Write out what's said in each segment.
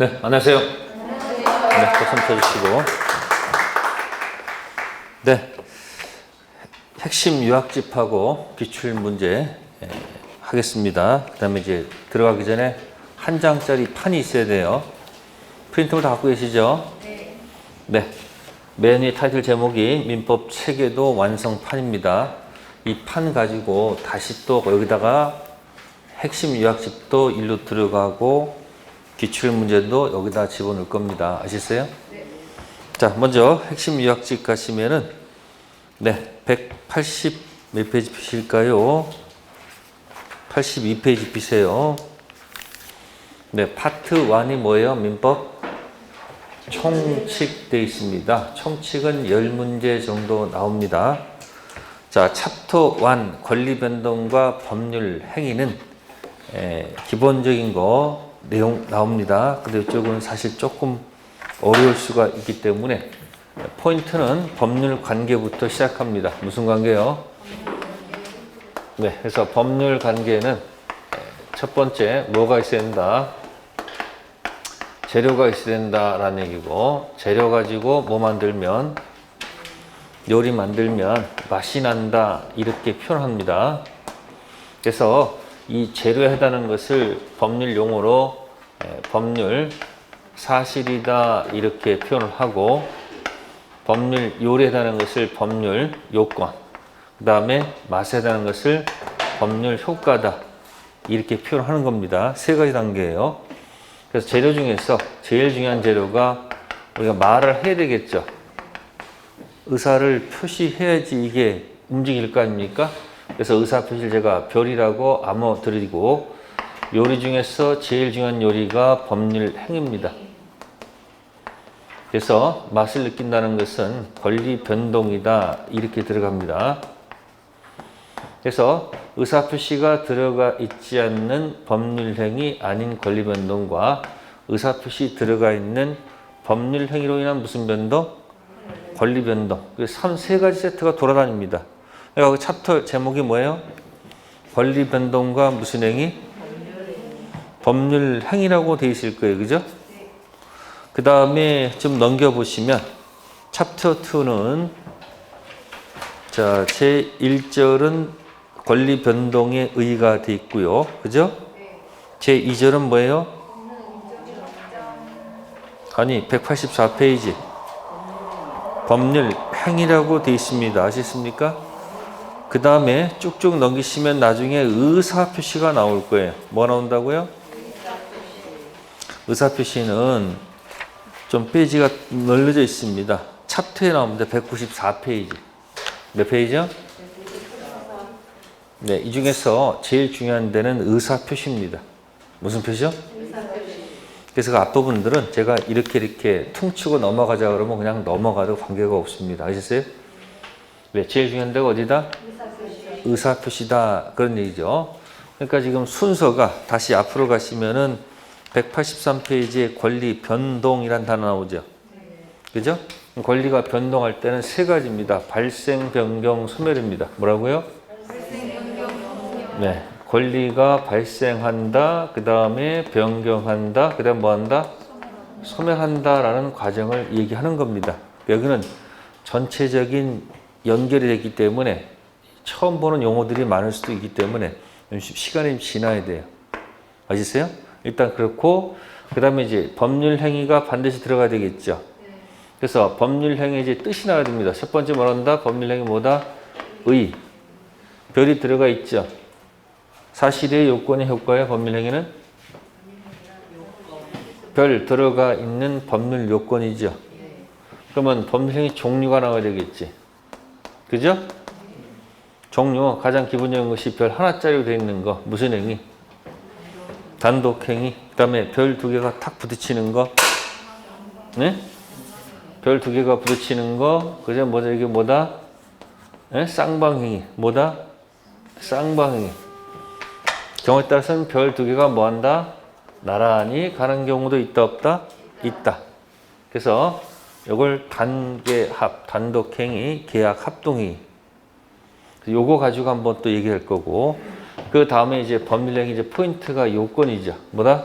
네, 안녕하세요. 네, 또 손 펴주시고. 네, 핵심 유학집하고 기출문제 하겠습니다. 그 다음에 이제 들어가기 전에 한 장짜리 판이 있어야 돼요. 프린트물 다 갖고 계시죠? 네. 맨 위 타이틀 제목이 민법 체계도 완성판입니다. 이 판 가지고 다시 또 여기다가 핵심 유학집도 일로 들어가고 기출 문제도 여기다 집어넣을 겁니다. 아시겠어요? 네. 자, 먼저 핵심 유학집 가시면은 네, 180 몇 페이지 피실까요? 82페이지 피세요. 네, 파트 1이 뭐예요? 민법 총칙 되어 있습니다. 총칙은 10문제 정도 나옵니다. 자, 챕터 1 권리 변동과 법률 행위는 기본적인 거 내용 나옵니다. 근데 이쪽은 사실 조금 어려울 수가 있기 때문에 포인트는 법률 관계부터 시작합니다. 무슨 관계요? 네, 그래서 법률 관계는 첫 번째 뭐가 있어야 된다? 재료가 있어야 된다라는 얘기고, 재료 가지고 뭐 만들면, 요리 만들면 맛이 난다 이렇게 표현합니다. 그래서 이 재료에 해당하는 것을 법률 용어로 법률 사실이다 이렇게 표현을 하고, 법률 요리에 해당하는 것을 법률 요건, 그 다음에 맛에 해당하는 것을 법률 효과다 이렇게 표현하는 겁니다. 세 가지 단계예요. 그래서 재료 중에서 제일 중요한 재료가 우리가 말을 해야 되겠죠. 의사를 표시해야지 이게 움직일 거 아닙니까? 그래서 의사 표시를 제가 별이라고 암호 드리고, 요리 중에서 제일 중요한 요리가 법률 행위입니다. 그래서 맛을 느낀다는 것은 권리 변동이다 이렇게 들어갑니다. 그래서 의사 표시가 들어가 있지 않는 법률 행위 아닌 권리 변동과 의사 표시 들어가 있는 법률 행위로 인한 무슨 변동? 권리 변동. 그래서 세 가지 세트가 돌아다닙니다. 그러니까 그 챕터 제목이 뭐예요? 권리 변동과 무슨 행위? 법률 행위라고 되어 있을 거예요. 그죠? 그 다음에 좀 넘겨보시면 챕터 2는 자, 제1절은 권리 변동의 의의가 되어 있고요. 그죠? 제2절은 뭐예요? 아니, 184페이지. 법률 행위라고 되어 있습니다. 아시겠습니까? 그 다음에 쭉쭉 넘기시면 나중에 의사 표시가 나올 거예요. 뭐 나온다고요? 의사 표시는 좀 페이지가 널려져 있습니다. 챕터에 나옵니다. 194페이지. 몇 페이지요? 네, 이 중에서 제일 중요한 데는 의사 표시입니다. 무슨 표시요? 의사 표시. 그래서 그 앞부분들은 제가 이렇게 퉁치고 넘어가자 그러면 그냥 넘어가도 관계가 없습니다. 아셨어요? 네, 제일 중요한 데가 어디다? 의사 표시다. 그런 얘기죠. 그러니까 지금 순서가 다시 앞으로 가시면은 183페이지에 권리 변동이란 단어 나오죠. 그죠? 권리가 변동할 때는 세 가지입니다. 발생, 변경, 소멸입니다. 뭐라고요? 네, 권리가 발생한다, 그 다음에 변경한다, 그 다음 뭐 한다? 소멸한다라는 과정을 얘기하는 겁니다. 여기는 전체적인 연결이 되기 때문에 처음 보는 용어들이 많을 수도 있기 때문에 시간이 지나야 돼요. 아시세요? 일단 그렇고, 그 다음에 이제 법률 행위가 반드시 들어가야 되겠죠. 그래서 법률 행위의 이제 뜻이 나와야 됩니다. 첫 번째 뭐 한다? 법률 행위 뭐다? 의. 별이 들어가 있죠. 사실의 요건의 효과의 법률 행위는 별 들어가 있는 법률 요건이죠. 그러면 법률 행위 종류가 나와야 되겠지. 그죠? 종류 가장 기본적인 것이 별 하나짜리로 되어 있는 거. 무슨 행위? 단독 행위. 그 다음에 별 두 개가 탁 부딪히는 거. 네? 별 두 개가 부딪히는 거. 그죠? 뭐다? 이게 뭐다? 네? 쌍방행위. 뭐다? 쌍방행위. 경우에 따라서는 별 두 개가 뭐 한다? 나란히 가는 경우도 있다, 없다? 있다. 그래서 이걸 단계합, 단독행위, 계약 합동행위. 요거 가지고 한번 또 얘기할 거고, 그 다음에 이제 법률행위 이제 포인트가 요건이죠. 뭐다?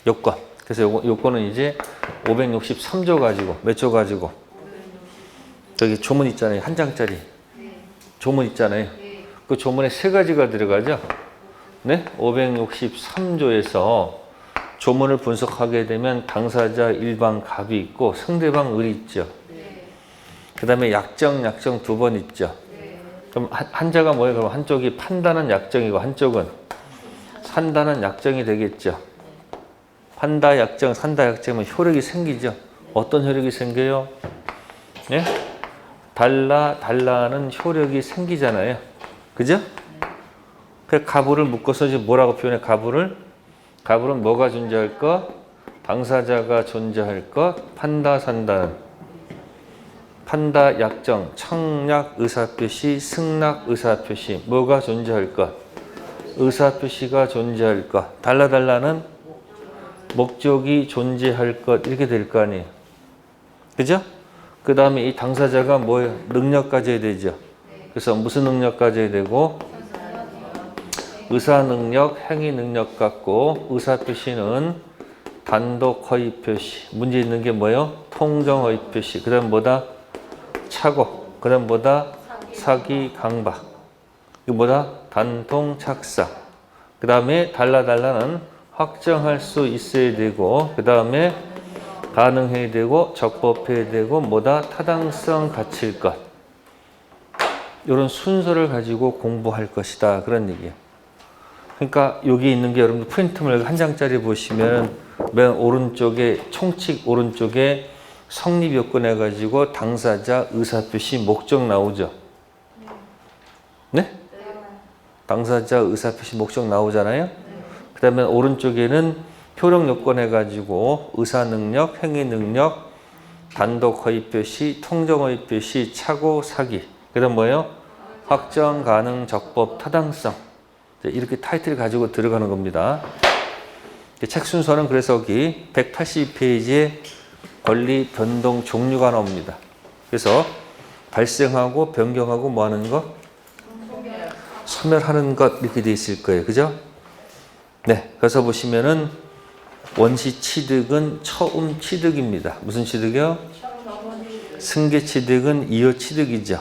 요건. 그래서 요건은 이제 563조 가지고 몇 조 가지고 저기 조문 있잖아요. 한 장짜리 조문 있잖아요. 그 조문에 세 가지가 들어가죠. 네? 563조에서 조문을 분석하게 되면 당사자 일방 갑이 있고 상대방 을이 있죠. 그 다음에 약정 두 번 있죠. 그럼 한자가 뭐예요? 그럼 한쪽이 판다는 약정이고 한쪽은 산다는 약정이 되겠죠. 판다 약정, 산다 약정은 효력이 생기죠. 어떤 효력이 생겨요? 네? 달라는 효력이 생기잖아요. 그죠? 그 가부를 묶어서 이제 뭐라고 표현해? 가부는 뭐가 존재할 것? 당사자가 존재할 것. 판다, 산다는. 판다, 약정, 청약, 의사표시, 승낙, 의사표시. 뭐가 존재할 것? 의사표시가 존재할 것. 달라는 목적이 존재할 것. 이렇게 될 거 아니에요. 그죠? 그 다음에 이 당사자가 뭐예요? 능력 가져야 되죠. 그래서 무슨 능력 가져야 되고? 의사 능력, 행위 능력 갖고 의사표시는 단독 허위 표시. 문제 있는 게 뭐예요? 통정 허위 표시. 그 다음 뭐다? 착오. 그 다음 뭐다? 사기, 강박. 이거 뭐다? 단통, 착사. 그 다음에 달라는 확정할 수 있어야 되고, 그 다음에 가능해야 되고, 적법해야 되고, 뭐다? 타당성 갖출 것. 이런 순서를 가지고 공부할 것이다. 그런 얘기예요. 그러니까 여기 있는 게 여러분들 프린트물 한 장짜리 보시면 맨 오른쪽에 총칙 오른쪽에 성립 요건 해가지고 당사자 의사표시 목적 나오죠. 네? 당사자 의사표시 목적 나오잖아요. 그 다음에 오른쪽에는 효력 요건 해가지고 의사능력, 행위능력, 단독 허위표시, 통정 허위표시, 착오, 사기. 그 다음 뭐예요? 확정, 가능, 적법, 타당성. 이렇게 타이틀 가지고 들어가는 겁니다. 책 순서는 그래서 여기 182페이지에 권리 변동 종류가 나옵니다. 그래서 발생하고 변경하고 뭐 하는 것? 소멸하는 것 이렇게 돼 있을 거예요. 그죠? 네. 그래서 보시면은 원시 취득은 처음 취득입니다. 무슨 취득이요? 승계 취득은 이어 취득이죠.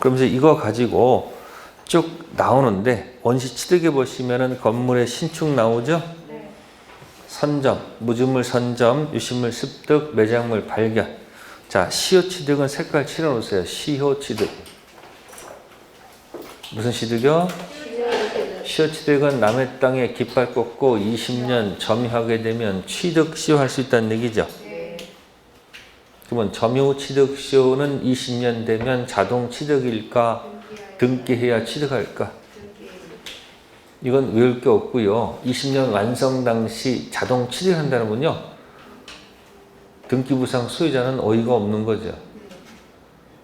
그러면서 이거 가지고 쭉 나오는데 원시 취득에 보시면은 건물의 신축 나오죠? 선점, 무주물 선점, 유실물 습득, 매장물 발견. 자, 시효 취득은 색깔 칠해 놓으세요. 시효 취득. 무슨 취득이요? 시효 취득은 남의 땅에 깃발 꽂고 20년 점유하게 되면 취득 시효할 수 있다는 얘기죠. 그러면 점유 취득 시효는 20년 되면 자동 취득일까? 등기해야 취득할까? 이건 외울 게 없고요. 20년 완성 당시 자동 취득한다는 건요. 등기부상 소유자는 어이가 없는 거죠.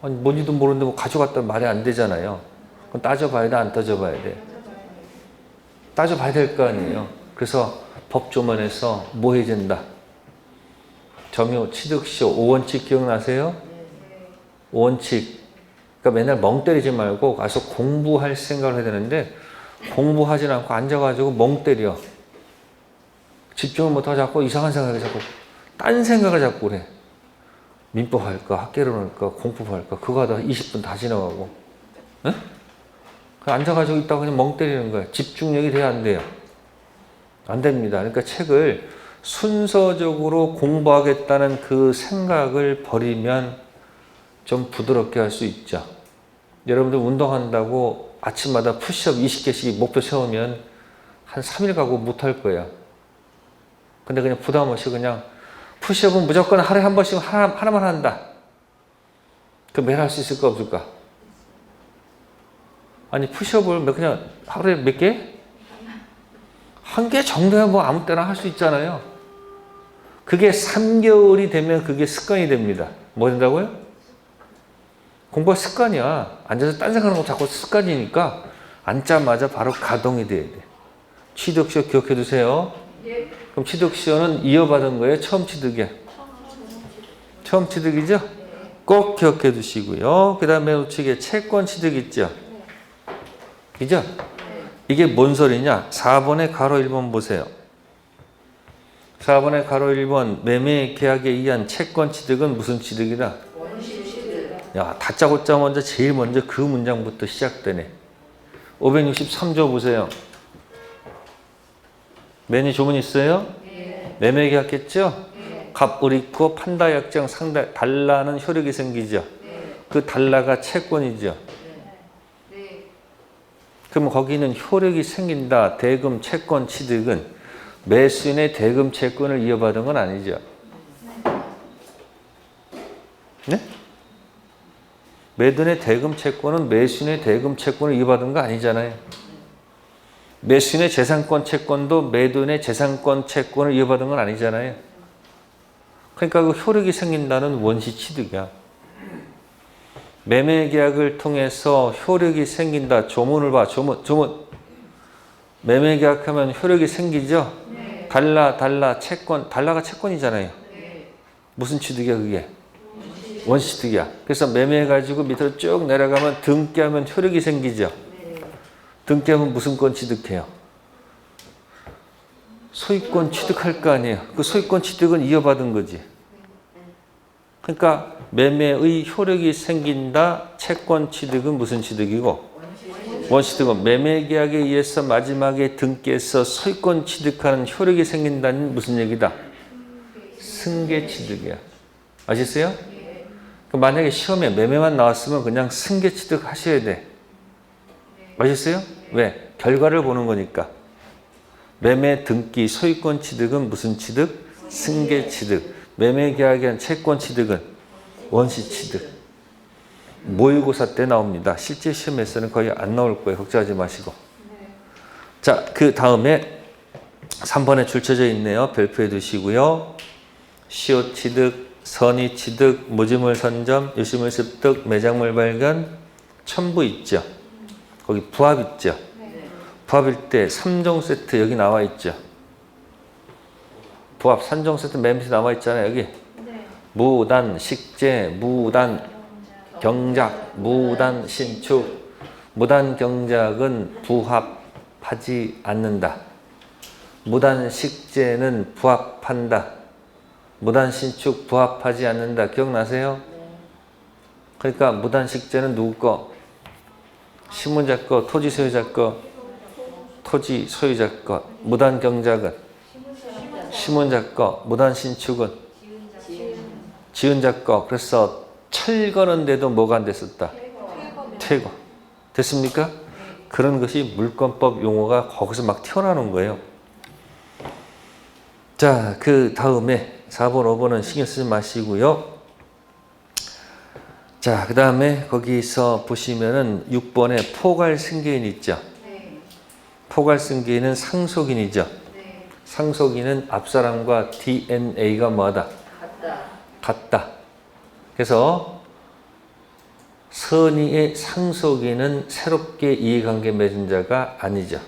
아니, 뭔지도 모르는데 뭐 가져갔다 말이 안 되잖아요. 그럼 따져봐야 돼, 안 따져봐야 돼? 따져봐야 될 거 아니에요. 그래서 법조문에서 뭐 해야 된다? 점유 취득시효 5원칙 기억나세요? 5원칙. 그러니까 맨날 멍 때리지 말고 가서 공부할 생각을 해야 되는데 공부하지 않고 앉아가지고 멍 때려. 집중을 못하고 자꾸 이상한 생각을 자꾸 딴 생각을 자꾸 그래. 민법 할까? 학개론 할까? 공법 할까? 그거 하다 20분 다 지나가고. 에? 앉아가지고 있다가 그냥 멍 때리는 거야. 집중력이 돼야 안 돼요. 안 됩니다. 그러니까 책을 순서적으로 공부하겠다는 그 생각을 버리면 좀 부드럽게 할 수 있죠. 여러분들 운동한다고 아침마다 푸시업 20개씩 목표 세우면 한 3일 가고 못할 거야. 근데 그냥 부담 없이 그냥 푸시업은 무조건 하루에 한 번씩 하나만 한다. 그 매일 할 수 있을까 없을까? 아니 푸시업을 그냥 하루에 몇 개? 한 개 정도야 뭐 아무 때나 할 수 있잖아요. 그게 3개월이 되면 그게 습관이 됩니다. 뭐 된다고요? 공부가 습관이야. 앉아서 딴 생각하는 거 자꾸 습관이니까 앉자마자 바로 가동이 돼야 돼. 취득시효 기억해 두세요. 예. 그럼 취득시효는 이어받은 거예요? 처음 취득이야? 처음 취득이죠? 꼭 기억해 두시고요. 그 다음에 우측에 채권 취득 있죠? 그죠? 이게 뭔 소리냐? 4번에 가로 1번 보세요. 4번의 가로 1번 매매 계약에 의한 채권 취득은 무슨 취득이다? 야, 다짜고짜 먼저 제일 먼저 그 문장부터 시작되네. 563조 보세요. 매매 조문 있어요? 매매 계약했죠? 갑을 있고 판다 약정 상다 달라는 효력이 생기죠. 그 달라가 채권이죠. 그럼 거기는 효력이 생긴다. 대금 채권 취득은 매수인의 대금 채권을 이어받은 건 아니죠. 네? 매도인의 대금 채권은 매수인의 대금 채권을 이어받은 거 아니잖아요. 매수인의 재산권 채권도 매도인의 재산권 채권을 이어받은 건 아니잖아요. 그러니까 그 효력이 생긴다는 원시 취득이야. 매매 계약을 통해서 효력이 생긴다. 조문을 봐. 조문. 매매 계약하면 효력이 생기죠? 달라 채권. 달라가 채권이잖아요. 무슨 취득이야 그게? 원시 취득이야. 그래서 매매해가지고 밑으로 쭉 내려가면 등기하면 효력이 생기죠. 등기하면 무슨 권 취득해요? 소유권 취득할 거 아니에요. 그 소유권 취득은 이어받은 거지. 그러니까 매매의 효력이 생긴다. 채권 취득은 무슨 취득이고? 원시 취득은 매매 계약에 의해서 마지막에 등기해서 소유권 취득하는 효력이 생긴다는 무슨 얘기다? 승계 취득이야. 아시겠어요? 만약에 시험에 매매만 나왔으면 그냥 승계 취득 하셔야 돼. 아시겠어요? 왜? 결과를 보는 거니까. 매매 등기 소유권 취득은 무슨 취득? 승계 취득. 매매 계약에 한 채권 취득은 원시 취득. 모의고사 때 나옵니다. 실제 시험에서는 거의 안 나올 거예요. 걱정하지 마시고. 자, 그 다음에 3번에 줄쳐져 있네요. 별표해 두시고요. 시효 취득, 선의 취득, 무지물 선점, 유실물 습득, 매장물 발견, 첨부 있죠. 거기 부합 있죠. 부합일 때 3종 세트 여기 나와 있죠. 부합 3종 세트 맨 밑에 나와 있잖아요. 여기. 무단 식재, 무단 경작, 무단 신축. 무단 경작은 부합하지 않는다. 무단 식재는 부합한다. 무단 신축 부합하지 않는다. 기억나세요? 그러니까 무단 식재는 누구 거? 신문자 거, 토지 소유자 거, 토지 소유자 거. 무단 경작은 신문자 거, 무단 신축은 지은자 거. 그래서 철거는데도 뭐가 안 됐었다? 퇴거. 됐습니까? 그런 것이 물권법 용어가 거기서 막 튀어나오는 거예요. 자, 그 다음에 4번, 5번은 신경 쓰지 마시고요. 자, 그 다음에 거기서 보시면은 6번에 포괄 승계인 있죠. 포괄 승계인은 상속인이죠. 상속인은 앞사람과 DNA가 뭐하다? 같다. 그래서 선의의 상속인은 새롭게 이해관계 맺은 자가 아니죠.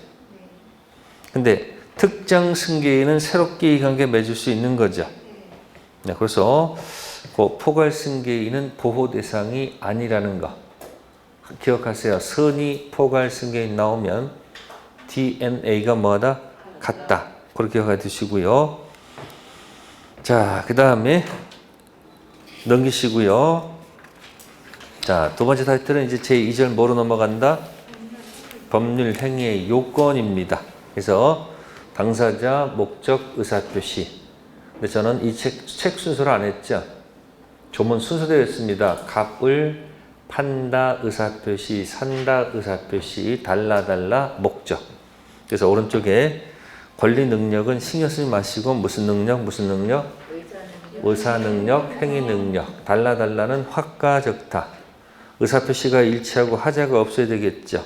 근데 특정 승계인은 새롭게 이해관계 맺을 수 있는 거죠. 네, 그래서 그 포괄 승계인은 보호 대상이 아니라는 거 기억하세요. 선의 포괄 승계인 나오면 DNA가 뭐다? 같다. 그렇게 기억해 두시고요. 자, 그 다음에 넘기시고요. 자, 두 번째 타이틀은 이제 제2절 뭐로 넘어간다? 법률 행위의 요건입니다. 그래서 당사자, 목적, 의사표시. 근데 저는 이 책 순서를 안 했죠. 조문 순서대로 했습니다. 갑을 판다, 의사표시, 산다, 의사표시, 달라, 목적. 그래서 오른쪽에 권리 능력은 신경 쓰지 마시고 무슨 능력? 의사 능력, 행위 능력. 달라는 확과 적타. 의사표시가 일치하고 하자가 없어야 되겠죠.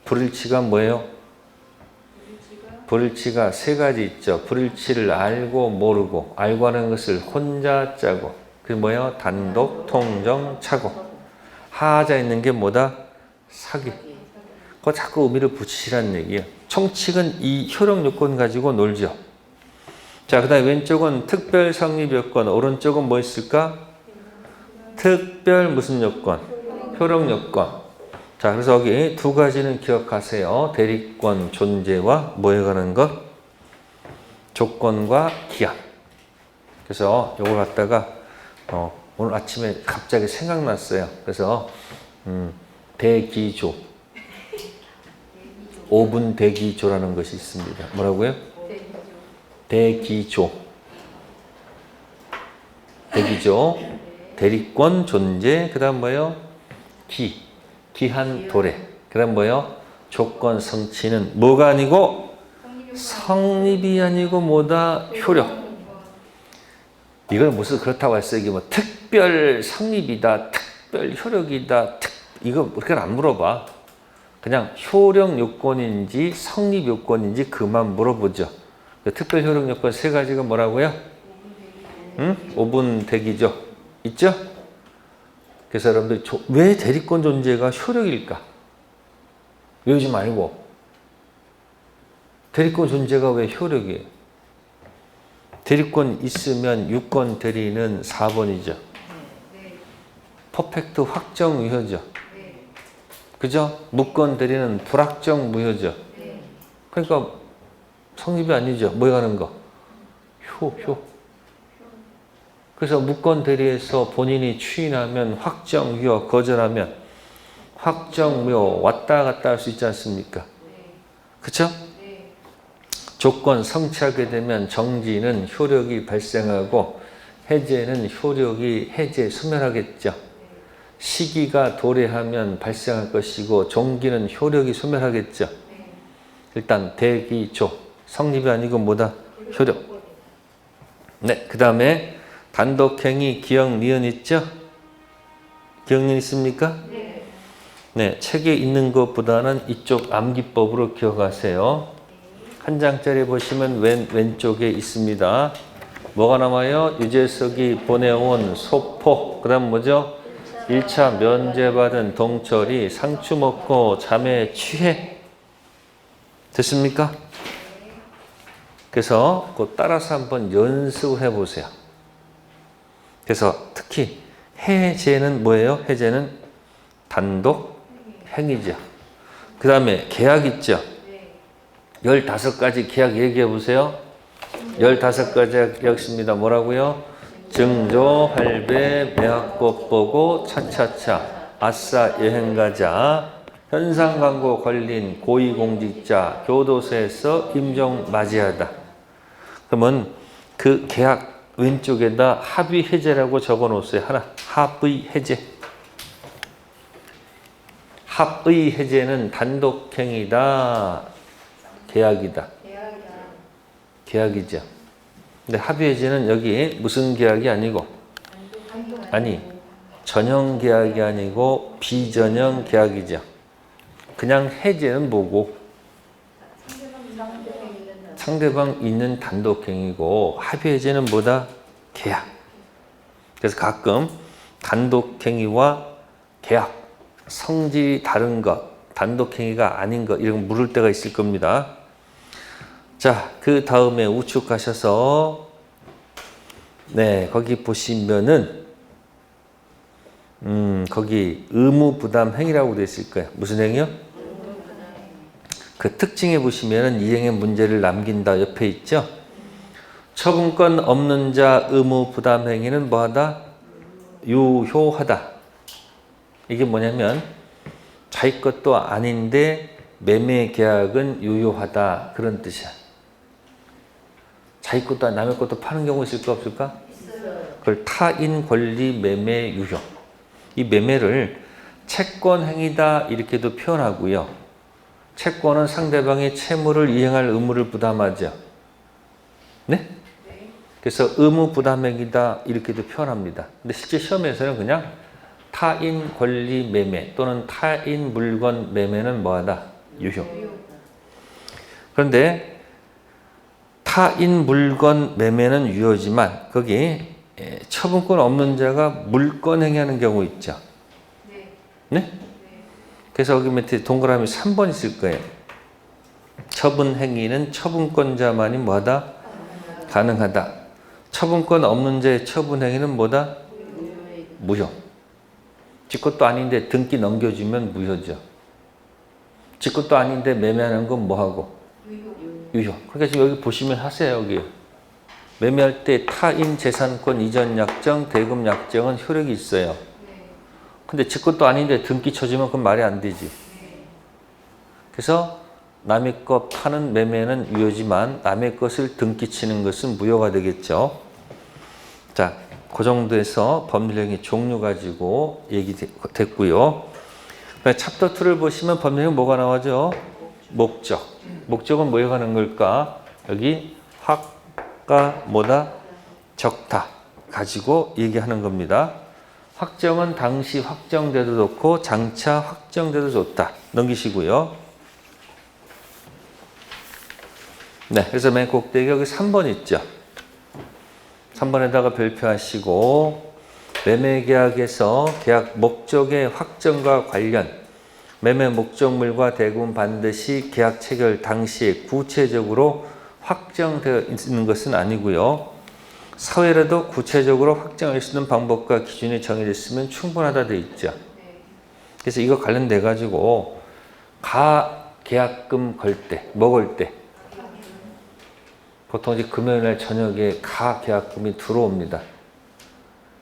불일치가 뭐예요? 불일치가 세 가지 있죠. 불일치를 알고 모르고, 알고 하는 것을 혼자 짜고, 그게 뭐예요? 단독, 통정, 착오. 하자 있는 게 뭐다? 사기. 그거 자꾸 의미를 붙이시라는 얘기예요. 총칙은 이 효력 요건 가지고 놀죠. 자, 그 다음에 왼쪽은 특별 성립 요건, 오른쪽은 뭐 있을까? 특별 무슨 요건? 효력 요건. 자, 그래서 여기 두 가지는 기억하세요. 대리권 존재와 뭐에 관한 것? 조건과 기한. 그래서 요걸 갖다가 오늘 아침에 갑자기 생각났어요. 그래서 대기조, 5분 대기조라는 것이 있습니다. 뭐라고요? 대기조. 대기조, 대리권 존재, 그 다음 뭐요? 기한 도래. 그 다음 뭐요? 조건 성취는 뭐가 아니고? 성립이 아니고 뭐다? 효력. 이걸 무슨 그렇다고 했어요. 이게 뭐 특별 성립이다, 특별 효력이다, 이거 그렇게 안 물어봐. 그냥 효력 요건인지 성립 요건인지 그만 물어보죠. 특별 효력 요건 세 가지가 뭐라고요? 5분 대기죠. 있죠? 그래서 여러분들 왜 대리권 존재가 효력일까? 외우지 말고. 대리권 존재가 왜 효력이에요? 대리권 있으면 유권 대리는 4번이죠. 퍼펙트 확정 무효죠. 그죠? 무권 대리는 불확정 무효죠. 그러니까 성립이 아니죠. 뭐 하는 거? 효. 그래서 무권 대리에서 본인이 추인하면 확정 무효, 거절하면 확정 무효 왔다 갔다 할 수 있지 않습니까? 그렇죠? 조건 성취하게 되면 정지는 효력이 발생하고 해제는 효력이 해제 소멸하겠죠. 시기가 도래하면 발생할 것이고 종기는 효력이 소멸하겠죠. 일단 대기조, 성립이 아니고 뭐다? 효력. 네, 그 다음에 단독행위 기억 니은 있죠? 기억 니은 있습니까? 네, 책에 있는 것보다는 이쪽 암기법으로 기억하세요. 한 장짜리 보시면 왼쪽에 있습니다. 뭐가 남아요? 유재석이 보내온 소포. 그 다음 뭐죠? 1차 면제받은 동철이 상추 먹고 잠에 취해. 됐습니까? 그래서 그거 따라서 한번 연습해 보세요. 그래서 특히 해제는 뭐예요? 해제는 단독 행위죠. 그 다음에 계약 있죠? 15가지 계약 얘기해 보세요. 15가지 계약 있습니다. 뭐라고요? 증조, 할배, 매학법 보고, 차차차, 아싸 여행 가자, 현상 광고 걸린 고위공직자, 교도소에서 임종 맞이하다. 그러면 그 계약 왼쪽에다 합의 해제라고 적어 놓으세요. 하나, 합의 해제. 합의 해제는 단독행위다. 계약이다. 계약이죠. 근데 합의 해제는 여기 무슨 계약이 아니고, 아니, 전형 계약이 아니고 비전형 계약이죠. 그냥 해제는 뭐고? 상대방 있는 단독행위고, 합의 해제는 뭐다? 계약. 그래서 가끔 단독행위와 계약, 성질이 다른 것, 단독행위가 아닌 것, 이런 거 물을 때가 있을 겁니다. 자, 그 다음에 우측 가셔서, 네, 거기 보시면은, 거기 의무부담 행위라고 되어 있을 거예요. 무슨 행위요? 그 특징에 보시면은 이행의 문제를 남긴다 옆에 있죠? 처분권 없는 자 의무부담 행위는 뭐하다? 유효하다. 이게 뭐냐면, 자기 것도 아닌데 매매 계약은 유효하다. 그런 뜻이야. 자기 것도 남의 것도 파는 경우 있을까 없을까? 있어요. 그걸 타인 권리 매매 유효. 이 매매를 채권 행위다 이렇게도 표현하고요. 채권은 상대방의 채무를 이행할 의무를 부담하죠. 네? 그래서 의무 부담 행위다 이렇게도 표현합니다. 근데 실제 시험에서는 그냥 타인 권리 매매 또는 타인 물건 매매는 뭐하다? 유효. 그런데 타인 물건 매매는 유효지만 거기 처분권 없는 자가 물권 행위하는 경우 있죠. 네? 그래서 여기 밑에 동그라미 3번 있을 거예요. 처분 행위는 처분권자만이 뭐하다? 가능하다. 처분권 없는 자의 처분 행위는 뭐다? 무효. 지 것도 아닌데 등기 넘겨주면 무효죠. 지 것도 아닌데 매매하는 건 뭐하고? 유효. 그러니까 지금 여기 보시면 하세요. 여기 매매할 때 타인 재산권 이전 약정, 대금 약정은 효력이 있어요. 근데 지 것도 아닌데 등기 쳐주면 그건 말이 안 되지. 그래서 남의 것 파는 매매는 유효지만 남의 것을 등기 치는 것은 무효가 되겠죠. 자, 그 정도에서 법률행위 종류 가지고 얘기됐고요. 챕터 2를 보시면 법률행위 뭐가 나와죠? 목적. 목적은 뭐에 관한 걸까? 여기 확가 뭐다? 적다 가지고 얘기하는 겁니다. 확정은 당시 확정돼도 좋고 장차 확정돼도 좋다. 넘기시고요. 네, 그래서 맨 꼭대기 여기 3번 있죠. 3번에다가 별표하시고 매매계약에서 계약 목적의 확정과 관련 매매 목적물과 대금은 반드시 계약 체결 당시에 구체적으로 확정되어 있는 것은 아니고요. 사회라도 구체적으로 확정할 수 있는 방법과 기준이 정해졌으면 충분하다 되어 있죠. 그래서 이거 관련돼 가지고 가계약금 걸 때, 뭐 걸 때? 보통 이제 금요일날 저녁에 가계약금이 들어옵니다.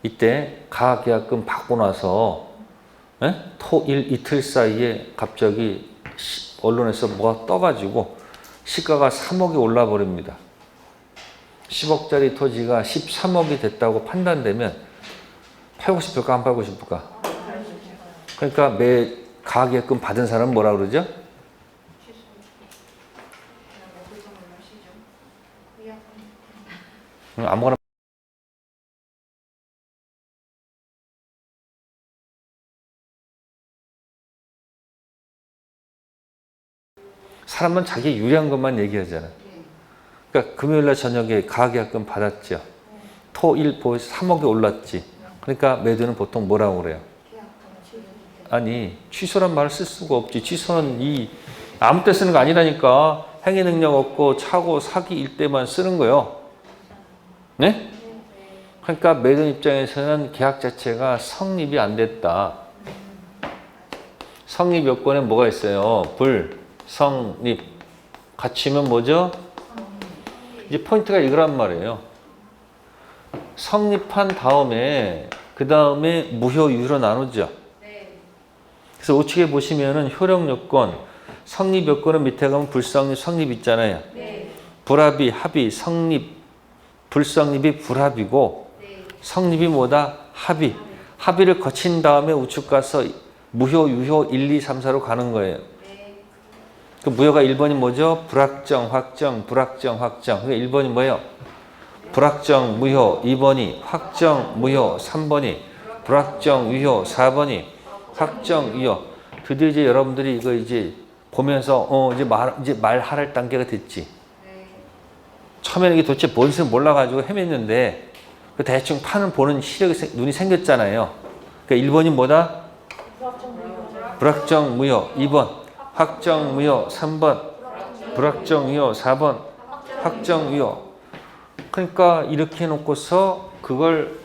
이때 가계약금 받고 나서 토, 일, 이틀 사이에 갑자기 언론에서 뭐가 떠가지고 시가가 3억이 올라 버립니다. 10억짜리 토지가 13억이 됐다고 판단되면 팔고 싶을까 안 팔고 싶을까? 그러니까 매 가계약금 받은 사람은 뭐라 그러죠? 아무거나 사람은 자기 유리한 것만 얘기하잖아. 그러니까 금요일날 저녁에 가계약금 받았죠. 토, 일, 보 3억이 올랐지. 그러니까 매도는 보통 뭐라고 그래요? 아니, 취소란 말을 쓸 수가 없지. 취소는 아무 때 쓰는 거 아니라니까. 행위 능력 없고 차고 사기일 때만 쓰는 거예요. 네? 그러니까 매도 입장에서는 계약 자체가 성립이 안 됐다. 성립 요건에 뭐가 있어요? 불성립. 갖추면 뭐죠? 이제 포인트가 이거란 말이에요. 성립한 다음에 그 다음에 무효 유효로 나누죠. 그래서 우측에 보시면은 효력 요건, 성립 요건은 밑에 가면 불성립, 성립 있잖아요. 불합의, 합의, 성립, 불성립이 불합이고 성립이 뭐다? 합의. 합의를 거친 다음에 우측 가서 무효, 유효 1, 2, 3, 4로 가는 거예요. 그 무효가 1번이 뭐죠? 불확정, 확정, 불확정, 확정. 그러니까 1번이 뭐예요? 불확정, 무효. 2번이 확정, 무효. 3번이 불확정, 유효. 4번이 확정, 유효. 드디어 이제 여러분들이 이거 이제 보면서 이제 말할 단계가 됐지. 처음에는 이게 도대체 뭔지 몰라가지고 헤맸는데 그 대충 판을 보는 시력이 눈이 생겼잖아요. 그러니까 1번이 뭐다? 불확정, 무효. 2번 확정, 무효. 3번 불확정, 유효. 4번 확정, 유효. 그러니까 이렇게 해놓고서 그걸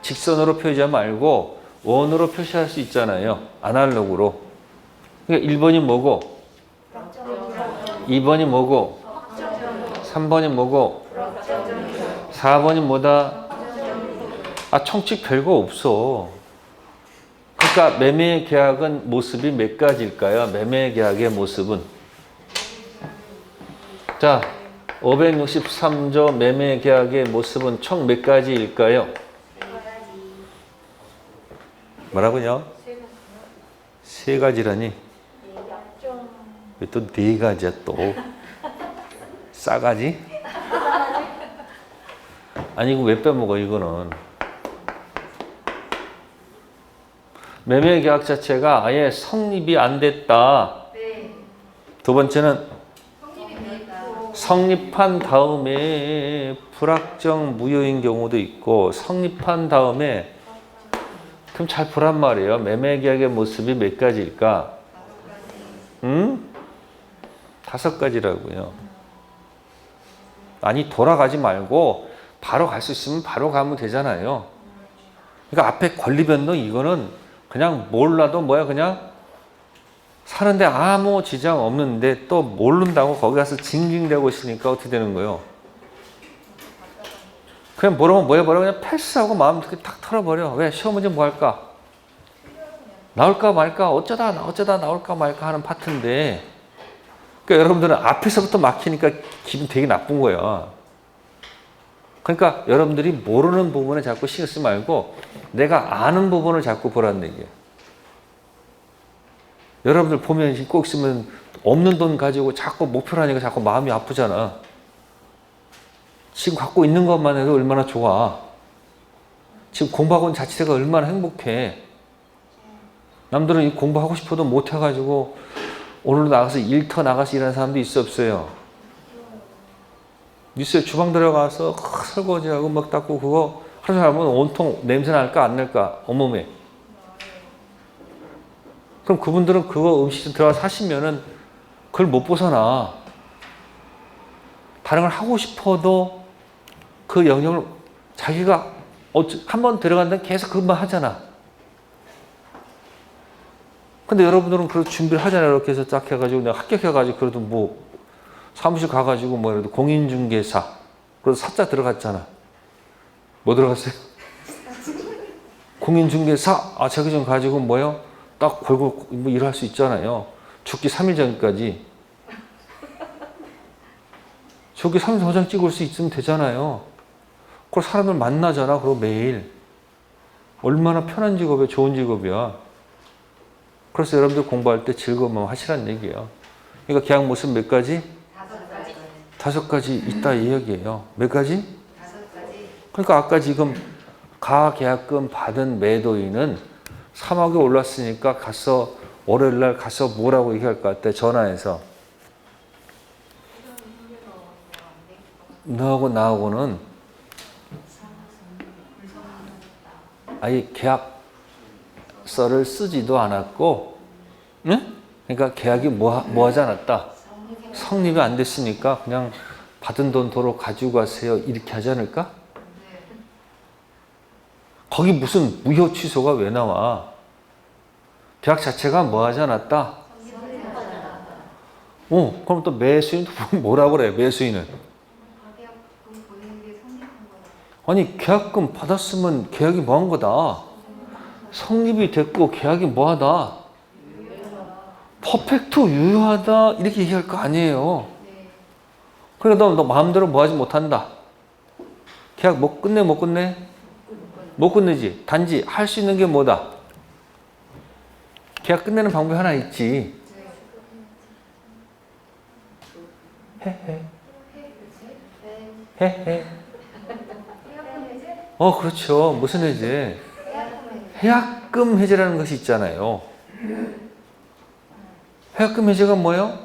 직선으로 표시하지 말고 원으로 표시할 수 있잖아요. 아날로그로. 그러니까 1번이 뭐고 2번이 뭐고 3번이 뭐고 4번이 뭐다? 총칙 별거 없어. 그러니까 매매 계약은 모습이 몇 가지일까요? 매매 계약의 모습은. 자, 563조 매매 계약의 모습은 총 몇 가지일까요? 뭐라고요? 세 가지라니? 왜 또 네 가지야 또? 싸가지? 아니 이거 왜 빼먹어 이거는. 매매 계약 자체가 아예 성립이 안 됐다. 두 번째는 성립한 다음에 불확정 무효인 경우도 있고 성립한 다음에 그럼 잘 보란 말이에요. 매매 계약의 모습이 몇 가지일까? 5가지라고요. 아니 돌아가지 말고 바로 갈 수 있으면 바로 가면 되잖아요. 그러니까 앞에 권리변동 이거는 그냥 몰라도 뭐야 그냥 사는데 아무 지장 없는데 또 모른다고 거기 가서 징징대고 있으니까 어떻게 되는 거예요? 그냥 뭐라고 뭐 해버려? 그냥 패스하고 마음 탁 털어버려. 왜? 시험 문제 뭐 할까? 나올까 말까? 어쩌다 나올까 말까 하는 파트인데, 그러니까 여러분들은 앞에서부터 막히니까 기분 되게 나쁜 거예요. 그러니까 여러분들이 모르는 부분에 자꾸 신경 쓰지 말고 내가 아는 부분을 자꾸 보라는 얘기예요. 여러분들 보면 꼭 있으면 없는 돈 가지고 자꾸 목표를 하니까 자꾸 마음이 아프잖아. 지금 갖고 있는 것만 해도 얼마나 좋아. 지금 공부하고 있는 자체가 얼마나 행복해. 남들은 이 공부하고 싶어도 못 해가지고 오늘도 나가서 일터 나가서 일하는 사람도 있어 없어요? 있어요. 주방 들어가서 설거지하고 막 닦고 그거 하루 종일 하면 온통 냄새 날까 안 날까? 온몸에. 그럼 그분들은 그거 음식 들어가서 하시면은 그걸 못 벗어나. 다른 걸 하고 싶어도 그 영역을 자기가 한번 들어간다면 계속 그것만 하잖아. 근데 여러분들은 그런 준비를 하잖아요. 이렇게 해서 딱 해가지고 내가 합격해가지고 그래도 뭐 사무실 가가지고 뭐 그래도 공인중개사 그래서 사자 들어갔잖아. 뭐 들어갔어요? 공인중개사 자기 좀 가지고 뭐요? 딱 걸고 뭐 일할 수 있잖아요. 죽기 3일 전까지. 죽기 3일 도장 찍을 수 있으면 되잖아요. 그걸 사람들 만나잖아. 그리고 매일. 얼마나 편한 직업이야. 좋은 직업이야. 그래서 여러분들 공부할 때 즐거움만 하시라는 얘기예요. 그러니까 계약 모습 몇 가지? 5가지. 5가지 있다 이 얘기예요. 몇 가지? 5가지. 그러니까 아까 지금 가계약금 받은 매도인은 3억에 올랐으니까 가서 월요일날 가서 뭐라고 얘기할 것 같아? 전화해서 너하고 나하고는 아예 계약서를 쓰지도 않았고, 응? 그러니까 계약이 뭐 하지 않았다. 성립이 안 됐으니까 그냥 받은 돈 도로 가지고 가세요. 이렇게 하지 않을까? 거기 무슨 무효 취소가 왜 나와? 계약 자체가 뭐 하지 않았다? 그럼 또 매수인도 뭐라고 그래? 매수인은 아니 계약금 받았으면 계약이 뭐 한 거다? 성립이 됐고 계약이 뭐 하다? 퍼펙트 유효하다 이렇게 얘기할 거 아니에요. 그래 너 마음대로 뭐 하지 못한다. 계약 못 끝내 못 끝내? 못 끝내지. 단지 할 수 있는 게 뭐다? 계약 끝내는 방법이 하나 있지. 헤헤. 그렇죠. 무슨 해제? 해약금 해제라는 것이 있잖아요. 해약금 해제가 뭐예요?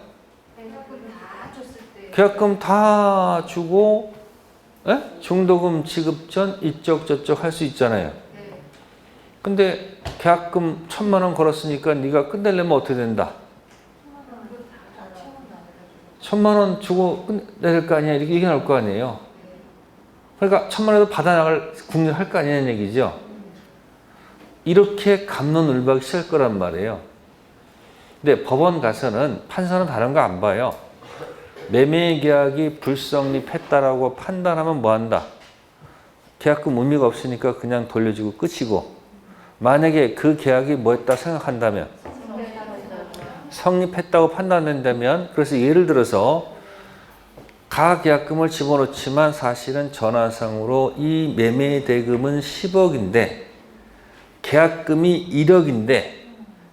계약금 다 주고 중도금 지급 전 이쪽 저쪽 할 수 있잖아요. 근데 계약금 1,000만 원 걸었으니까 네가 끝내려면 어떻게 된다? 1,000만 원 주고 끝내야 될 거 아니야? 이렇게 얘기 나올 거 아니에요. 그러니까 1,000만 원도 받아나갈 국리를 할 거 아니냐는 얘기죠. 이렇게 갑론을박이 시작할 거란 말이에요. 근데 법원 가서는 판사는 다른 거 안 봐요. 매매 계약이 불성립했다라고 판단하면 뭐 한다? 계약금 의미가 없으니까 그냥 돌려주고 끝이고, 만약에 그 계약이 뭐였다 생각한다면 성립했다고 판단된다면, 그래서 예를 들어서 가계약금을 집어넣지만 사실은 전화상으로 이 매매 대금은 10억인데 계약금이 1억인데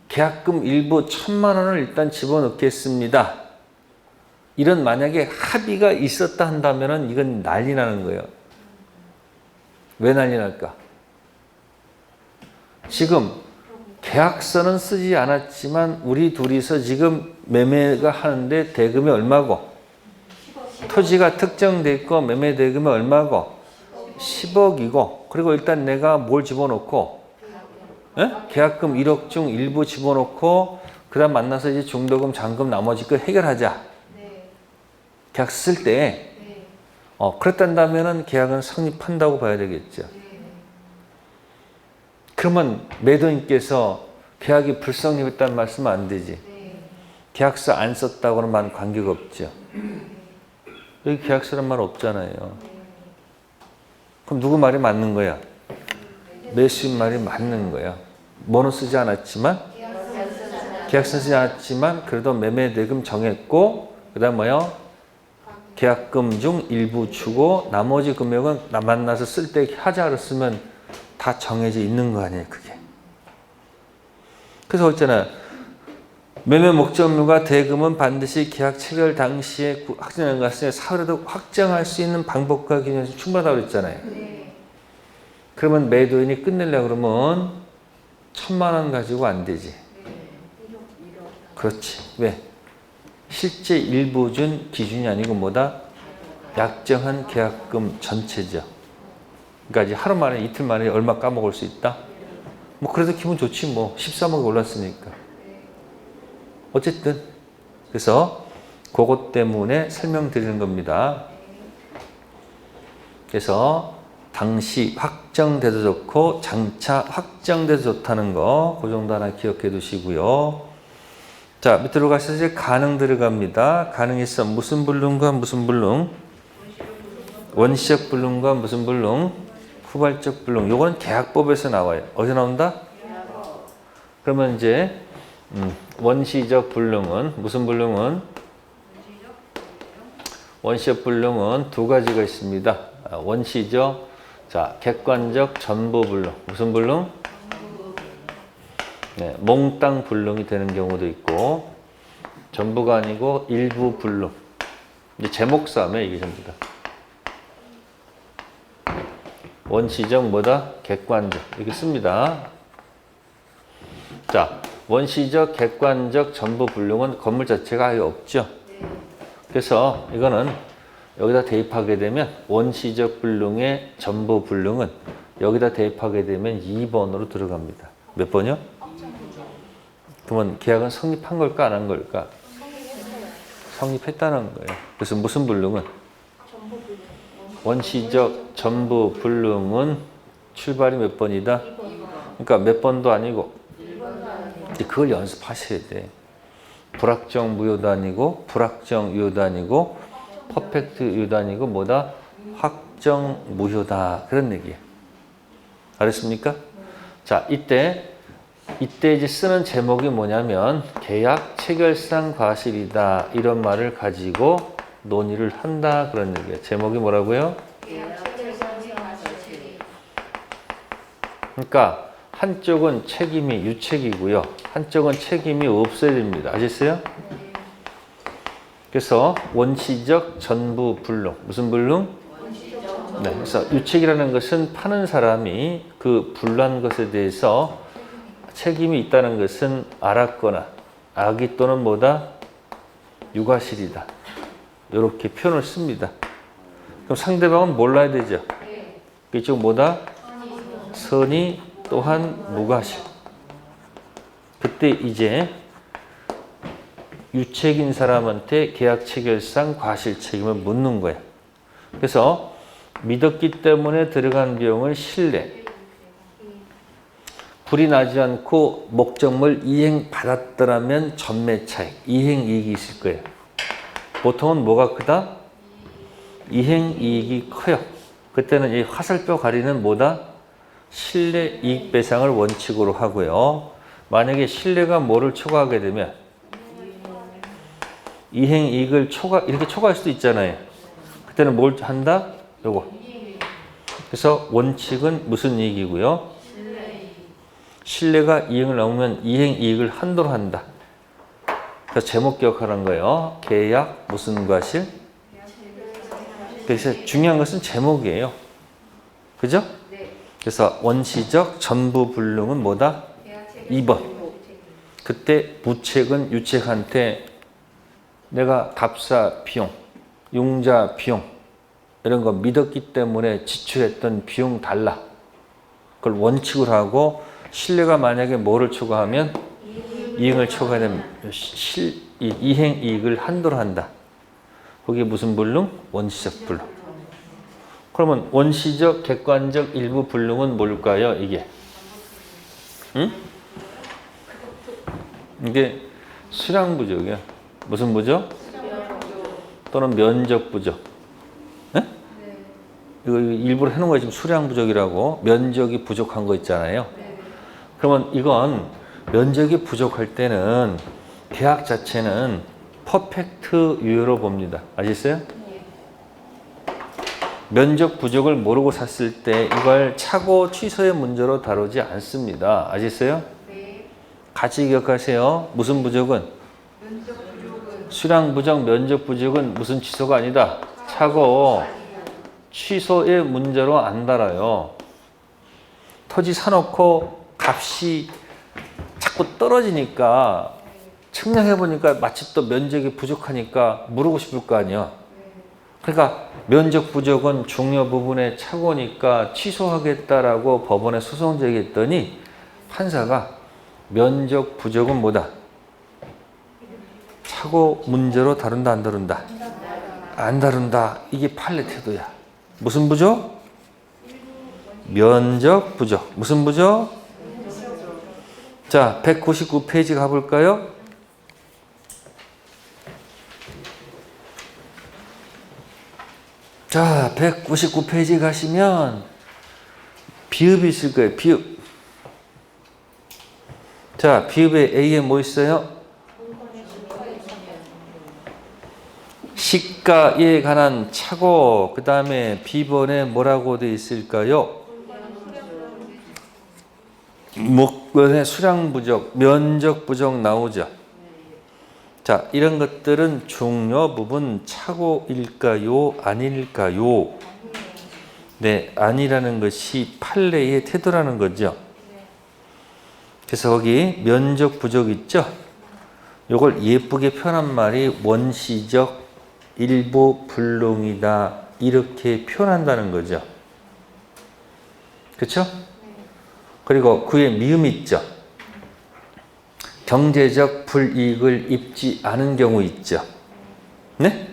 계약금 일부 1,000만 원을 일단 집어넣겠습니다. 이런 만약에 합의가 있었다 한다면 이건 난리 나는 거예요. 왜 난리 날까? 지금 계약서는 쓰지 않았지만 우리 둘이서 지금 매매가 하는데 대금이 얼마고? 토지가 특정돼 있고 매매 대금이 얼마고? 10억이고, 그리고 일단 내가 뭘 집어넣고 계약금 1억 중 일부 집어넣고 그 다음 만나서 이제 중도금, 잔금 나머지 거 해결하자. 계약 쓸 때 그랬단다면 계약은 성립한다고 봐야 되겠죠. 그러면 매도인께서 계약이 불성립했다는 말씀은 안 되지. 계약서 안 썼다고는 관계가 없죠. 여기 계약서란 말 없잖아요. 그럼 누구 말이 맞는 거야? 매수인 말이 맞는 거야. 뭐는 쓰지 않았지만, 계약서 쓰지 않았지만 그래도 매매 대금 정했고, 그 다음 뭐요? 계약금 중 일부 주고 나머지 금액은 나 만나서 쓸 때 하자로 쓰면 다 정해져 있는 거 아니에요, 그게. 그래서 있잖아요. 매매 목적물과 대금은 반드시 계약 체결 당시에 확정한 것을 사후에도 확정할 수 있는 방법과 기준이 충분하다고 그랬잖아요. 그러면 매도인이 끝내려고 그러면 1,000만 원 가지고 안 되지. 그렇지. 왜? 실제 일부 준 기준이 아니고 뭐다? 약정한 계약금 전체죠. 그러니까 이제 하루 만에 이틀 만에 얼마 까먹을 수 있다? 뭐 그래도 기분 좋지 뭐. 13억이 올랐으니까. 어쨌든 그래서 그것 때문에 설명드리는 겁니다. 그래서 당시 확정돼도 좋고 장차 확정돼도 좋다는 거 그 정도 하나 기억해 두시고요. 자, 밑으로 가서 이제 가능 들어갑니다. 가능이 있어 무슨 불능과 무슨 불능? 원시적 불능과 무슨 불능? 후발적 불능. 요거는 계약법에서 나와요. 어디서 나온다? 그러면 이제 원시적 불능은 무슨 불능은? 원시적 불능은 두 가지가 있습니다. 원시적, 자, 객관적 전부 불능. 무슨 불능? 네, 몽땅 불능이 되는 경우도 있고, 전부가 아니고 일부 불능. 이제 제목 싸움에 이게 전부 다. 원시적 뭐다? 객관적. 이렇게 씁니다. 자, 원시적, 객관적, 전부 불능은 건물 자체가 아예 없죠. 그래서 이거는 여기다 대입하게 되면 원시적 불능의 전부 불능은 여기다 대입하게 되면 2번으로 들어갑니다. 몇 번이요? 그러면 계약은 성립한 걸까 안 한 걸까? 성립했다는 거예요. 그래서 무슨 불능은? 원시적 전부 불능은 출발이 몇 번이다? 그러니까 몇 번도 아니고 그걸 연습하셔야 돼. 불확정 무효도 아니고 불확정 유효도 아니고 퍼펙트 유효도 아니고 뭐다? 확정 무효다. 그런 얘기예요. 알았습니까? 자, 이때 이제 쓰는 제목이 뭐냐면 계약 체결상 과실이다. 이런 말을 가지고 논의를 한다. 그런 얘기예요. 제목이 뭐라고요? 그러니까 한쪽은 책임이 유책이고요. 한쪽은 책임이 없어야 됩니다. 아셨어요? 그래서 원시적 전부 불능. 무슨 불능? 네, 그래서 유책이라는 것은 파는 사람이 그 불난 것에 대해서 책임이 있다는 것은 알았거나 악의 또는 뭐다? 유과실이다. 이렇게 표현을 씁니다. 그럼 상대방은 몰라야 되죠. 이쪽 뭐다? 선의 또한 무과실. 그때 이제 유책인 사람한테 계약 체결상 과실 책임을 묻는 거예요. 그래서 믿었기 때문에 들어간 비용을 신뢰. 불이 나지 않고 목적물 이행 받았더라면 전매 차익, 이행 이익이 있을 거예요. 보통은 뭐가 크다? 이행 이익이 커요. 그때는 이 화살표 가리는 뭐다? 신뢰 이익 배상을 원칙으로 하고요. 만약에 신뢰가 뭐를 초과하게 되면 이행 이익을 이렇게 초과할 수도 있잖아요. 그때는 뭘 한다? 요거. 그래서 원칙은 무슨 이익이고요? 신뢰가 이행을 넘으면 이행 이익을 한도로 한다. 그래서 제목 기억하는 거예요. 계약 무슨 과실? 그래서 중요한 것은 제목이에요. 그죠? 그래서 원시적 전부 불능은 뭐다? 2번. 그때 무책은 유책한테 내가 답사 비용, 융자 비용 이런 거 믿었기 때문에 지출했던 비용 달라. 그걸 원칙으로 하고 신뢰가 만약에 뭐를 초과하면 이행을 초과하면 이행 이익을 한도로 한다. 그게 무슨 불능? 원시적 불능. 그러면 원시적, 객관적 일부 불능은 뭘까요? 이게 응? 이게 수량 부족이야. 무슨 부족? 또는 면적 부족. 네? 이거 일부러 해놓은 거야. 지금 수량 부족이라고. 면적이 부족한 거 있잖아요. 그러면 이건 면적이 부족할 때는 계약 자체는 퍼펙트 유효로 봅니다. 아시겠어요? 면적 부족을 모르고 샀을 때 이걸 차고 취소의 문제로 다루지 않습니다. 아시겠어요? 같이 기억하세요. 무슨 부족은? 수량 부족, 면적 부족은 무슨 취소가 아니다. 차고 취소의 문제로 안 달아요. 토지 사놓고 값이 자꾸 떨어지니까 측량해보니까 마치 또 면적이 부족하니까 물고 싶을 거 아니야. 그러니까 면적 부족은 중요 부분에 착오니까 취소하겠다라고 법원에 소송 제기했더니 판사가 면적 부족은 뭐다? 착오 문제로 다룬다 안 다룬다? 안 다룬다. 이게 판례 태도야. 무슨 부족? 면적 부족. 무슨 부족? 자, 199페이지 가볼까요? 자, 199페이지 가시면 비읍이 있을 거예요. 비읍. 자, 비읍에 A에 뭐 있어요? 시가에 관한 착오. 그 다음에 B번에 뭐라고 되어 있을까요? 목변의 수량 부족, 면적 부족 나오죠. 자, 이런 것들은 중요 부분 착오일까요? 아닐까요? 네, 아니라는 것이 판례의 태도라는 거죠. 그래서 거기 면적 부족 있죠? 이걸 예쁘게 표현한 말이 원시적 일부 불능이다. 이렇게 표현한다는 거죠. 그렇죠? 그리고 그에 미음이 있죠. 경제적 불이익을 입지 않은 경우 있죠. 네?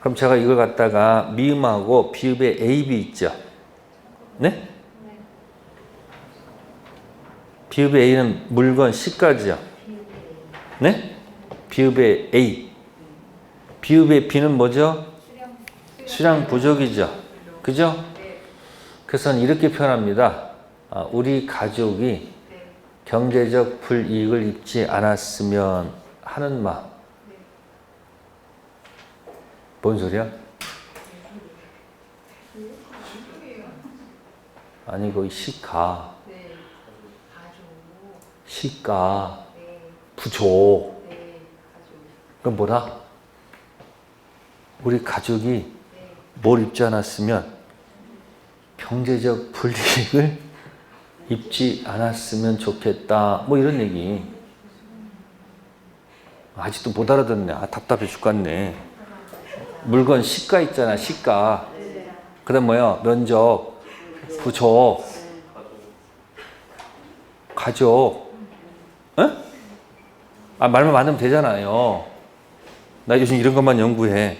그럼 제가 이걸 갖다가 미음하고 비읍에 A, B 있죠. 네? 비읍의 A는 물건 시가죠. 네? 비읍의 A. 비읍의 B는 뭐죠? 수량 부족이죠. 그죠? 그래서 이렇게 표현합니다. 우리 가족이 경제적 불이익을 입지 않았으면 하는 마음. 뭔 소리야? 아니 거기 시가, 시가, 부족. 그럼 뭐라? 우리 가족이 뭘 입지 않았으면 경제적 불이익을 입지 않았으면 좋겠다. 뭐 이런 얘기. 아직도 못 알아듣네. 답답해 죽겠네. 물건 시가 있잖아. 시가. 그 다음 뭐야? 면적, 부족, 가족. 에? 말만 많으면 되잖아요. 나 요즘 이런 것만 연구해.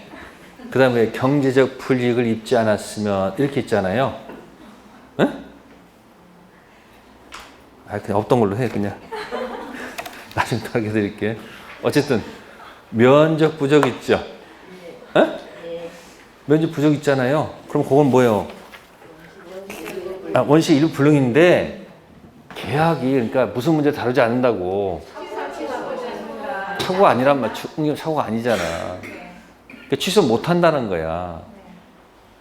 그 다음에 경제적 불이익을 입지 않았으면 이렇게 있잖아요. 에? 그냥 없던 걸로 해, 그냥. 나중에 또 하게 드릴게. 어쨌든, 면적 부족 있죠? 에? 면적 부족 있잖아요. 그럼 그건 뭐예요? 원시 일부 불능인데, 계약이, 그러니까 무슨 문제 다루지 않는다고. 착오가 아니란 말, 착오가 아니잖아. 그러니까 취소 못 한다는 거야.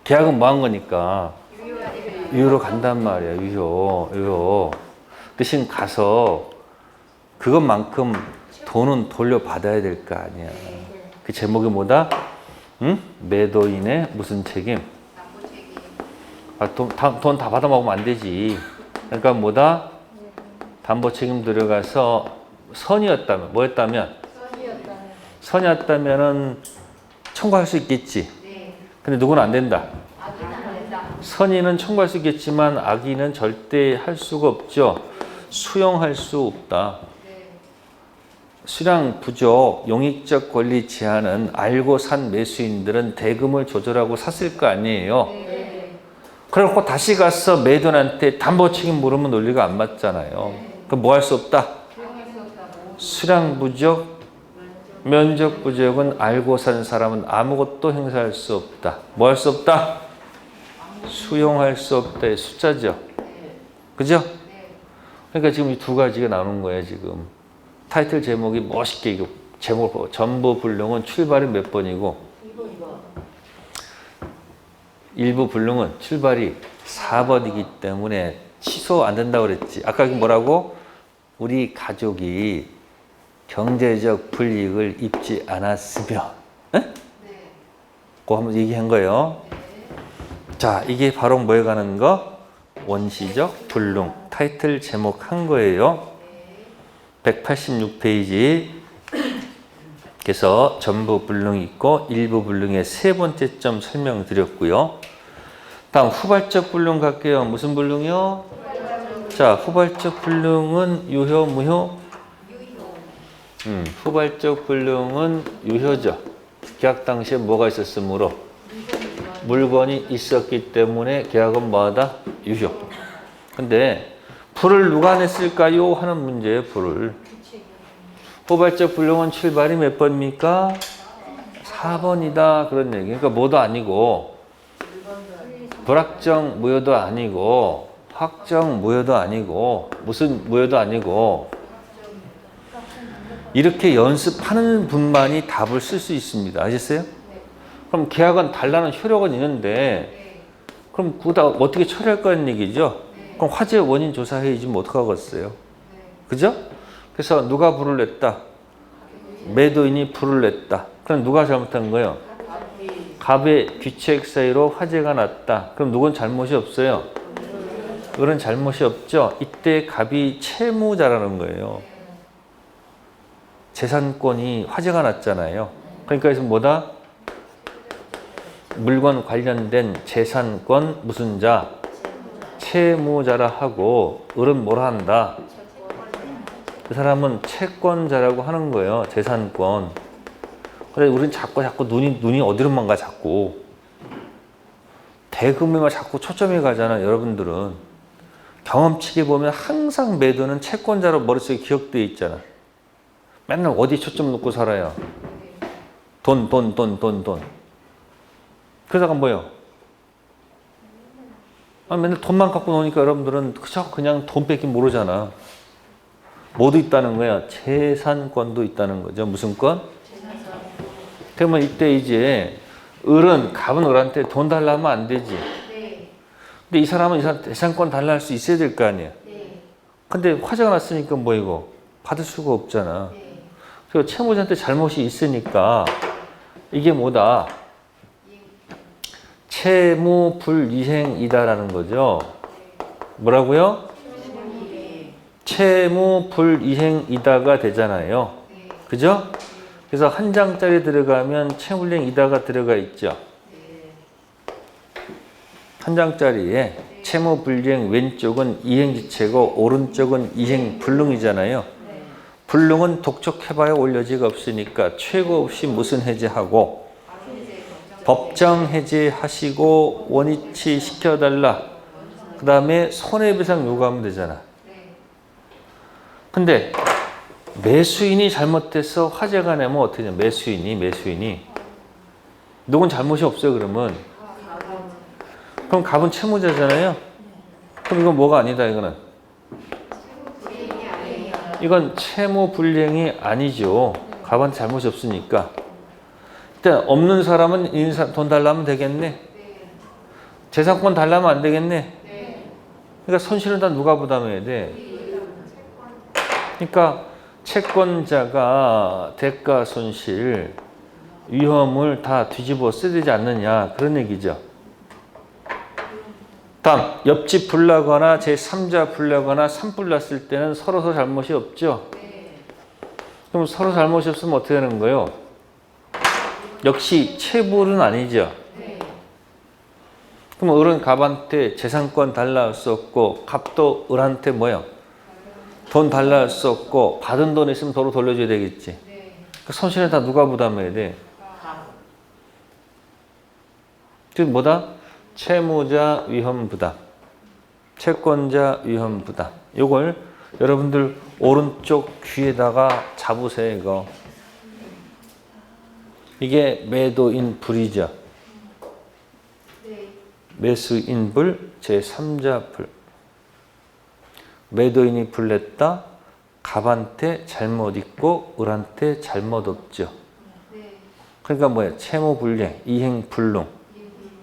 계약은 뭐 한 거니까. 유효로 간단 말이야, 유효. 대신 가서 그것만큼 돈은 돌려받아야 될 거 아니야. 그 제목이 뭐다? 응? 매도인의 무슨 책임? 돈 다 받아먹으면 안 되지. 그러니까 뭐다? 담보 책임 들어가서 선이었다면, 뭐였다면? 선이었다면은 청구할 수 있겠지. 근데 누구는 안 된다. 선의는 청구할 수 있겠지만 악의는 절대 할 수가 없죠. 수용할 수 없다. 수량 부족, 용익적 권리 제한은 알고 산 매수인들은 대금을 조절하고 샀을 거 아니에요. 그래놓고 다시 가서 매도인한테 담보 책임 물으면 논리가 안 맞잖아요. 그럼 뭐 할 수 없다? 수량 부족, 면적 부족은 알고 산 사람은 아무것도 행사할 수 없다. 뭐 할 수 없다? 수용할 수 없다의 숫자죠. 그죠? 그러니까 지금 이 두 가지가 나오는 거예요, 지금. 타이틀 제목이 멋있게 이거 제목을 보고 전부 불능은 출발이 몇 번이고 일부 불능은 출발이 4번이기 때문에 취소 안 된다고 그랬지. 아까 뭐라고? 우리 가족이 경제적 불이익을 입지 않았으면 그거 한번 얘기한 거예요. 자, 이게 바로 뭐에 관한 거? 원시적 불능. 타이틀 제목 한 거예요. 186페이지. 그래서 전부 불능이 있고 일부 불능의 세 번째 점 설명드렸고요. 다음 후발적 불능 갈게요. 무슨 불능이요? 자, 후발적 불능은 유효, 무효? 후발적 불능은 유효죠. 계약 당시에 뭐가 있었으므로? 물건이 있었기 때문에 계약은 뭐하다? 유효. 근데 불을 누가 냈을까요? 하는 문제예요. 불을. 후발적 불능은 출발이 몇 번입니까? 4번이다. 그런 얘기. 그러니까 뭐도 아니고 불확정 무효도 아니고 확정 무효도 아니고 무슨 무효도 아니고 이렇게 연습하는 분만이 답을 쓸 수 있습니다. 아셨어요? 그럼 계약은 달라는 효력은 있는데 그럼 그거 다 어떻게 처리할 거라는 얘기죠? 그럼 화재 원인 조사해야지 뭐 어떡하겠어요? 그죠? 그래서 누가 불을 냈다? 매도인이 불을 냈다. 그럼 누가 잘못한 거예요? 갑의 귀책 사이로 화재가 났다. 그럼 누군 잘못이 없어요? 을은 잘못이 없죠? 이때 갑이 채무자라는 거예요. 재산권이 화재가 났잖아요. 그러니까 그래서 뭐다? 물건 관련된 재산권 무슨 자? 채무자라 하고 을은 뭐라 한다? 그 사람은 채권자라고 하는 거예요. 재산권. 그래 우리는 자꾸 눈이 어디로만 가 자꾸. 대금에만 자꾸 초점이 가잖아. 여러분들은. 경험치게 보면 항상 매도는 채권자로 머릿속에 기억되어 있잖아. 맨날 어디 초점 놓고 살아요? 돈. 그러다가 뭐예요? 맨날 돈만 갖고 노니까 여러분들은 그냥 돈 뺏기 모르잖아. 뭐도 있다는 거야? 재산권도 있다는 거죠. 무슨 권? 그러면 이때 이제 갑은 을한테 돈 달라 하면 안 되지. 근데 이 사람은 재산권 달라 할 수 있어야 될 거 아니야. 근데 화재가 났으니까 뭐 이거 받을 수가 없잖아. 그리고 채무자한테 잘못이 있으니까 이게 뭐다? 채무 불이행이다라는 거죠. 뭐라고요? 채무 불이행이다가 되잖아요. 그죠? 그래서 한 장짜리 들어가면 채무 불이행이다가 들어가 있죠. 한 장짜리에 채무 불이행 왼쪽은 이행지체고 오른쪽은 이행 불능이잖아요. 불능은 독촉해봐야 올려지가 없으니까 최고 없이 무슨 해제하고 법정 해제하시고 원위치 시켜달라. 그 다음에 손해배상 요구하면 되잖아. 근데 매수인이 잘못돼서 화재가 나면 어떻게 되냐? 매수인이 누군 잘못이 없어요. 그러면 그럼 갑은 채무자잖아요. 그럼 이건 뭐가 아니다. 이건 채무 불이행이 아니죠. 갑한테 잘못이 없으니까. 일단 없는 사람은 돈 달라면 되겠네. 재산권 달라면 안 되겠네. 그러니까 손실은 다 누가 부담해야 돼? 그러니까 채권자가 대가 손실 위험을 다 뒤집어 써야 되지 않느냐 그런 얘기죠. 다음 옆집 불나거나 제3자 불나거나 산불 났을 때는 서로 잘못이 없죠. 그럼 서로 잘못이 없으면 어떻게 되는 거예요? 역시 채불은 아니죠. 그럼 을은 갑한테 재산권 달라 할 수 없고 갑도 을한테 뭐예요? 돈 달라 할 수 없고 받은 돈 있으면 도로 돌려줘야 되겠지. 그 손실은 다 누가 부담해야 돼? 그 뭐다? 채무자 위험 부담, 채권자 위험 부담. 요걸 여러분들 오른쪽 귀에다가 잡으세요, 이거. 이게 매도인 불이죠. 매수인 불, 제3자 불. 매도인이 불냈다. 갑한테 잘못 있고 을한테 잘못 없죠. 그러니까 뭐야? 채무불이행, 이행불능.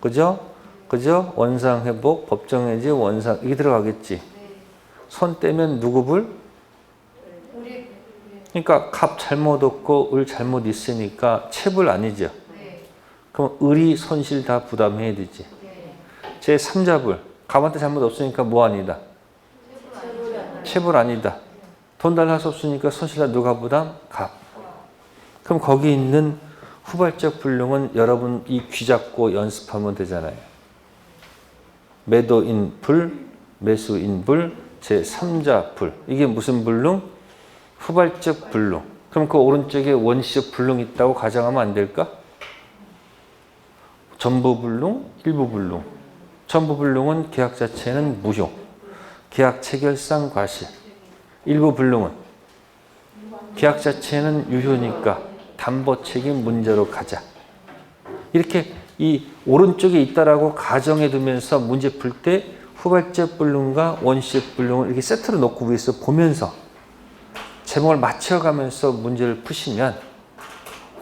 그죠? 그죠? 원상회복, 법정해지, 원상 이게 들어가겠지. 손 떼면 누구 불? 그러니까 갑 잘못 없고 을 잘못 있으니까 채불 아니죠. 그럼 을이 손실 다 부담해야 되지. 제3자 불. 갑한테 잘못 없으니까 뭐 아니다? 채불 아니다. 돈 달라 할 수 없으니까 손실 다 누가 부담? 갑. 그럼 거기 있는 후발적 불능은 여러분 이 귀 잡고 연습하면 되잖아요. 매도인 불, 매수인 불, 제3자 불. 이게 무슨 불능? 후발적 불능. 그럼 그 오른쪽에 원시적 불능 있다고 가정하면 안 될까? 전부 불능, 일부 불능. 전부 불능은 계약 자체는 무효. 계약 체결상 과실. 일부 불능은 계약 자체는 유효니까 담보 책임 문제로 가자. 이렇게 이 오른쪽에 있다라고 가정해 두면서 문제 풀 때 후발적 불능과 원시적 불능을 이렇게 세트로 놓고 위에서 보면서 제목을 맞춰가면서 문제를 푸시면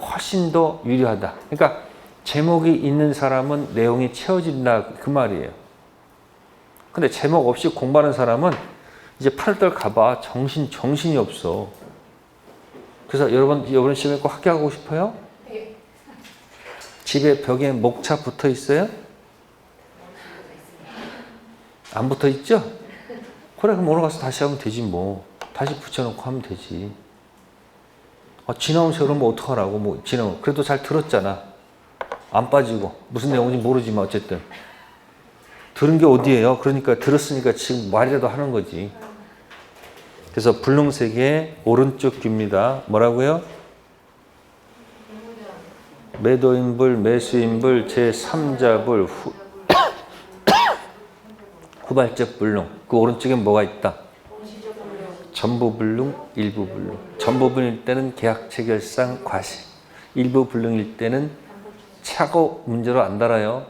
훨씬 더 유리하다. 그러니까 제목이 있는 사람은 내용이 채워진다 그 말이에요. 근데 제목 없이 공부하는 사람은 이제 8월 가봐 정신이 없어. 그래서 여러분 시험에 꼭 합격하고 싶어요? 네. 집에 벽에 목차 붙어 있어요? 안 붙어 있죠? 그래, 그럼 오늘 가서 다시 하면 되지 뭐. 다시 붙여놓고 하면 되지. 지나오면서 그러면 어떡하라고. 뭐 지나오면 그래도 잘 들었잖아. 안 빠지고 무슨 내용인지 모르지만 어쨌든 들은 게 어디예요? 그러니까 들었으니까 지금 말이라도 하는 거지. 그래서 불능세계의 오른쪽 귀입니다. 뭐라고요? 매도인불, 매수인불, 제3자불, 후발적 불능. 그 오른쪽에 뭐가 있다? 전부 불능, 일부 불능. 전부 불능일 때는 계약 체결상 과실. 일부 불능일 때는 차고 문제로 안 달아요.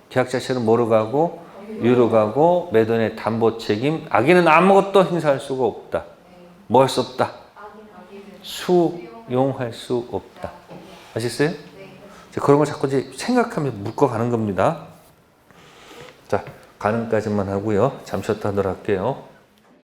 계약 자체는 뭐로 가고? 유로 가고 매도인의 담보 책임. 악인은 아무것도 행사할 수가 없다. 뭐 할 수 없다? 수용할 수 없다. 아시겠어요? 그런 걸 자꾸 이제 생각하면서 묶어가는 겁니다. 자, 가능까지만 하고요. 잠시 쉬었다 하도록 할게요.